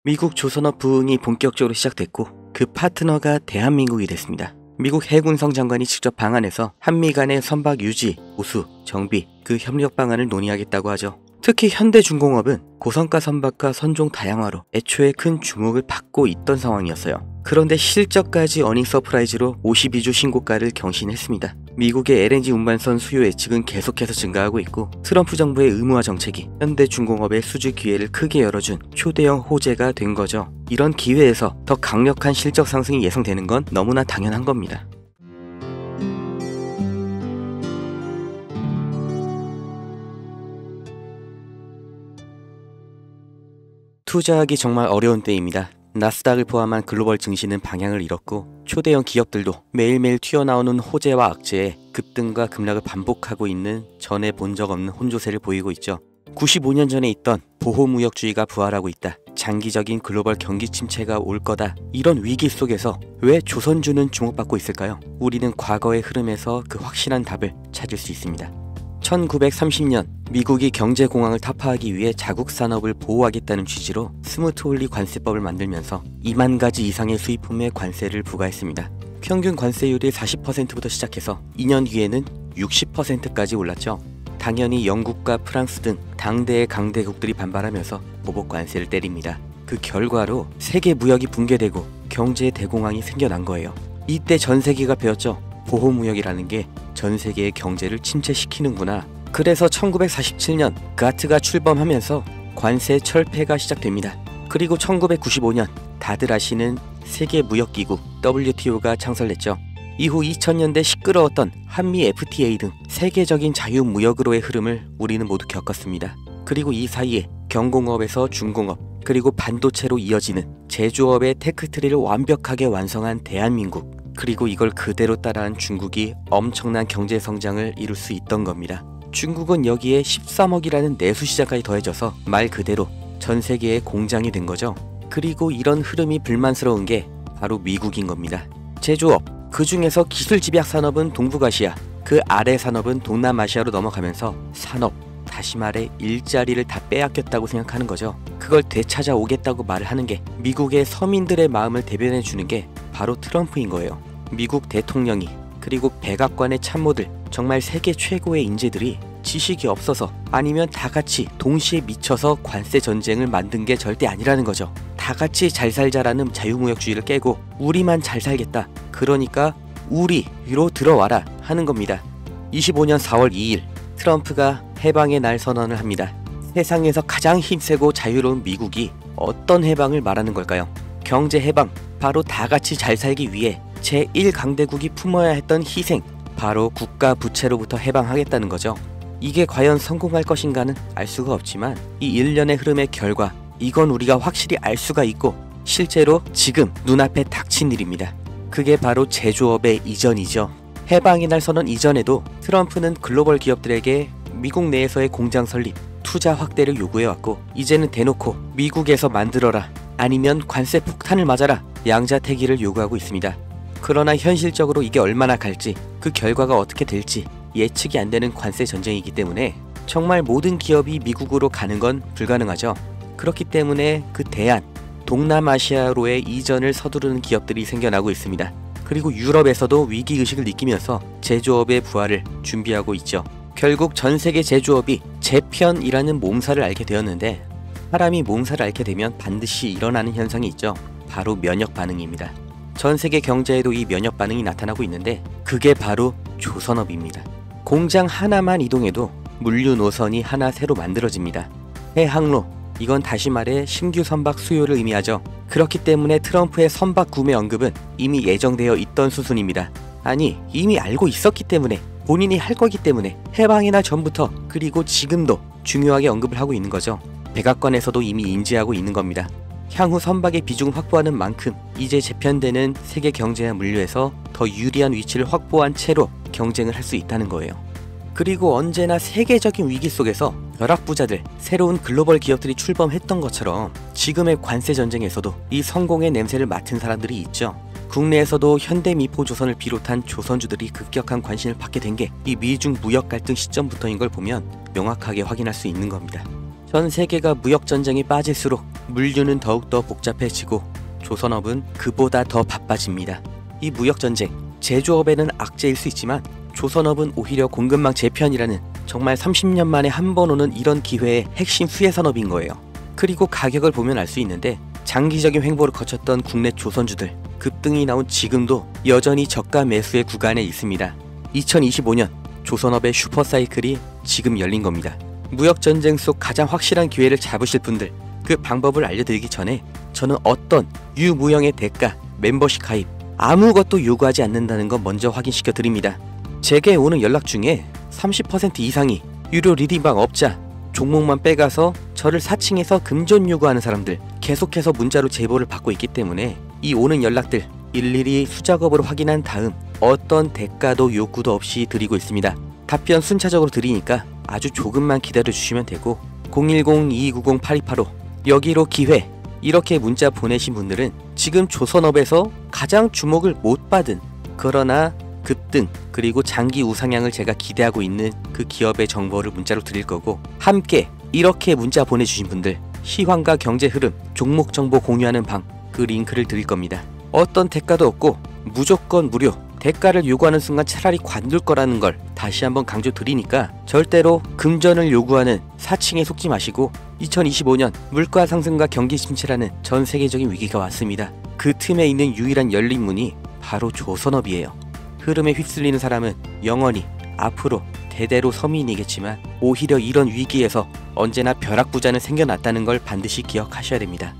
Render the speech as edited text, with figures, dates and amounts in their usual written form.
미국 조선업 부흥이 본격적으로 시작됐고 그 파트너가 대한민국이 됐습니다. 미국 해군성 장관이 직접 방한해서 한미 간의 선박 유지, 보수, 정비, 그 협력 방안을 논의하겠다고 하죠. 특히 현대중공업은 고성가 선박과 선종 다양화로 애초에 큰 주목을 받고 있던 상황이었어요. 그런데 실적까지 어닝 서프라이즈로 52주 신고가를 경신했습니다. 미국의 LNG 운반선 수요 예측은 계속해서 증가하고 있고 트럼프 정부의 의무화 정책이 현대중공업의 수주 기회를 크게 열어준 초대형 호재가 된 거죠. 이런 기회에서 더 강력한 실적 상승이 예상되는 건 너무나 당연한 겁니다. 투자하기 정말 어려운 때입니다. 나스닥을 포함한 글로벌 증시는 방향을 잃었고 초대형 기업들도 매일매일 튀어나오는 호재와 악재에 급등과 급락을 반복하고 있는 전에 본 적 없는 혼조세를 보이고 있죠. 95년 전에 있던 보호무역주의가 부활하고 있다. 장기적인 글로벌 경기 침체가 올 거다. 이런 위기 속에서 왜 조선주는 주목받고 있을까요? 우리는 과거의 흐름에서 그 확실한 답을 찾을 수 있습니다. 1930년 미국이 경제공황을 타파하기 위해 자국 산업을 보호하겠다는 취지로 스무트홀리 관세법을 만들면서 2만 가지 이상의 수입품에 관세를 부과했습니다. 평균 관세율이 40%부터 시작해서 2년 뒤에는 60%까지 올랐죠. 당연히 영국과 프랑스 등 당대의 강대국들이 반발하면서 보복 관세를 때립니다. 그 결과로 세계 무역이 붕괴되고 경제의 대공황이 생겨난 거예요. 이때 전 세계가 배웠죠. 보호무역이라는 게 전 세계의 경제를 침체시키는구나. 그래서 1947년 가트가 출범하면서 관세 철폐가 시작됩니다. 그리고 1995년 다들 아시는 세계무역기구 WTO가 창설됐죠. 이후 2000년대 시끄러웠던 한미 FTA 등 세계적인 자유무역으로의 흐름을 우리는 모두 겪었습니다. 그리고 이 사이에 경공업에서 중공업, 그리고 반도체로 이어지는 제조업의 테크트리를 완벽하게 완성한 대한민국, 그리고 이걸 그대로 따라한 중국이 엄청난 경제 성장을 이룰 수 있던 겁니다. 중국은 여기에 13억이라는 내수시장까지 더해져서 말 그대로 전 세계의 공장이 된 거죠. 그리고 이런 흐름이 불만스러운 게 바로 미국인 겁니다. 제조업, 그 중에서 기술집약 산업은 동북아시아, 그 아래 산업은 동남아시아로 넘어가면서 산업, 다시 말해 일자리를 다 빼앗겼다고 생각하는 거죠. 그걸 되찾아오겠다고 말을 하는 게 미국의 서민들의 마음을 대변해 주는 게 바로 트럼프인 거예요. 미국 대통령이, 그리고 백악관의 참모들, 정말 세계 최고의 인재들이 지식이 없어서 아니면 다 같이 동시에 미쳐서 관세 전쟁을 만든 게 절대 아니라는 거죠. 다 같이 잘 살자라는 자유무역주의를 깨고 우리만 잘 살겠다, 그러니까 우리로 들어와라 하는 겁니다. 25년 4월 2일 트럼프가 해방의 날 선언을 합니다. 세상에서 가장 힘세고 자유로운 미국이 어떤 해방을 말하는 걸까요? 경제 해방, 바로 다 같이 잘 살기 위해 제1강대국이 품어야 했던 희생, 바로 국가 부채로부터 해방하겠다는 거죠. 이게 과연 성공할 것인가는 알 수가 없지만 이 일련의 흐름의 결과, 이건 우리가 확실히 알 수가 있고 실제로 지금 눈앞에 닥친 일입니다. 그게 바로 제조업의 이전이죠. 해방의 날 선언 이전에도 트럼프는 글로벌 기업들에게 미국 내에서의 공장 설립, 투자 확대를 요구해왔고 이제는 대놓고 미국에서 만들어라, 아니면 관세 폭탄을 맞아라, 양자택일을 요구하고 있습니다. 그러나 현실적으로 이게 얼마나 갈지, 그 결과가 어떻게 될지 예측이 안 되는 관세 전쟁이기 때문에 정말 모든 기업이 미국으로 가는 건 불가능하죠. 그렇기 때문에 그 대안, 동남아시아로의 이전을 서두르는 기업들이 생겨나고 있습니다. 그리고 유럽에서도 위기의식을 느끼면서 제조업의 부활을 준비하고 있죠. 결국 전 세계 제조업이 재편이라는 몸살을 앓게 되었는데, 사람이 몸살을 앓게 되면 반드시 일어나는 현상이 있죠. 바로 면역 반응입니다. 전 세계 경제에도 이 면역 반응이 나타나고 있는데 그게 바로 조선업입니다. 공장 하나만 이동해도 물류 노선이 하나 새로 만들어집니다. 해항로, 이건 다시 말해 신규 선박 수요를 의미하죠. 그렇기 때문에 트럼프의 선박 구매 언급은 이미 예정되어 있던 수순입니다. 아니, 이미 알고 있었기 때문에, 본인이 할 거기 때문에 해방의 날 전부터, 그리고 지금도 중요하게 언급을 하고 있는 거죠. 백악관에서도 이미 인지하고 있는 겁니다. 향후 선박의 비중을 확보하는 만큼 이제 재편되는 세계 경제와 물류에서 더 유리한 위치를 확보한 채로 경쟁을 할 수 있다는 거예요. 그리고 언제나 세계적인 위기 속에서 벼락부자들, 새로운 글로벌 기업들이 출범했던 것처럼 지금의 관세 전쟁에서도 이 성공의 냄새를 맡은 사람들이 있죠. 국내에서도 현대미포조선을 비롯한 조선주들이 급격한 관심을 받게 된 게 이 미중 무역 갈등 시점부터인 걸 보면 명확하게 확인할 수 있는 겁니다. 전 세계가 무역전쟁에 빠질수록 물류는 더욱더 복잡해지고 조선업은 그보다 더 바빠집니다. 이 무역전쟁, 제조업에는 악재일 수 있지만 조선업은 오히려 공급망 재편이라는 정말 30년 만에 한 번 오는 이런 기회의 핵심 수혜산업인 거예요. 그리고 가격을 보면 알 수 있는데 장기적인 횡보를 거쳤던 국내 조선주들 급등이 나온 지금도 여전히 저가 매수의 구간에 있습니다. 2025년 조선업의 슈퍼사이클이 지금 열린 겁니다. 무역전쟁 속 가장 확실한 기회를 잡으실 분들, 그 방법을 알려드리기 전에 저는 어떤 유무형의 대가, 멤버십 가입 아무것도 요구하지 않는다는 거 먼저 확인시켜 드립니다. 제게 오는 연락 중에 30% 이상이 유료 리딩방 업자, 종목만 빼가서 저를 사칭해서 금전 요구하는 사람들 계속해서 문자로 제보를 받고 있기 때문에 이 오는 연락들 일일이 수작업으로 확인한 다음 어떤 대가도 요구도 없이 드리고 있습니다. 답변 순차적으로 드리니까 아주 조금만 기다려 주시면 되고 010-2290-8285 여기로 기회 이렇게 문자 보내신 분들은 지금 조선업에서 가장 주목을 못 받은 그러나 급등 그리고 장기 우상향을 제가 기대하고 있는 그 기업의 정보를 문자로 드릴 거고, 함께 이렇게 문자 보내주신 분들 시황과 경제 흐름, 종목 정보 공유하는 방 그 링크를 드릴 겁니다. 어떤 대가도 없고 무조건 무료, 대가를 요구하는 순간 차라리 관둘 거라는 걸 다시 한번 강조 드리니까 절대로 금전을 요구하는 사칭에 속지 마시고 2025년 물가 상승과 경기 침체라는 전 세계적인 위기가 왔습니다. 그 틈에 있는 유일한 열린 문이 바로 조선업이에요. 흐름에 휩쓸리는 사람은 영원히 앞으로 대대로 서민이겠지만 오히려 이런 위기에서 언제나 벼락부자는 생겨났다는 걸 반드시 기억하셔야 됩니다.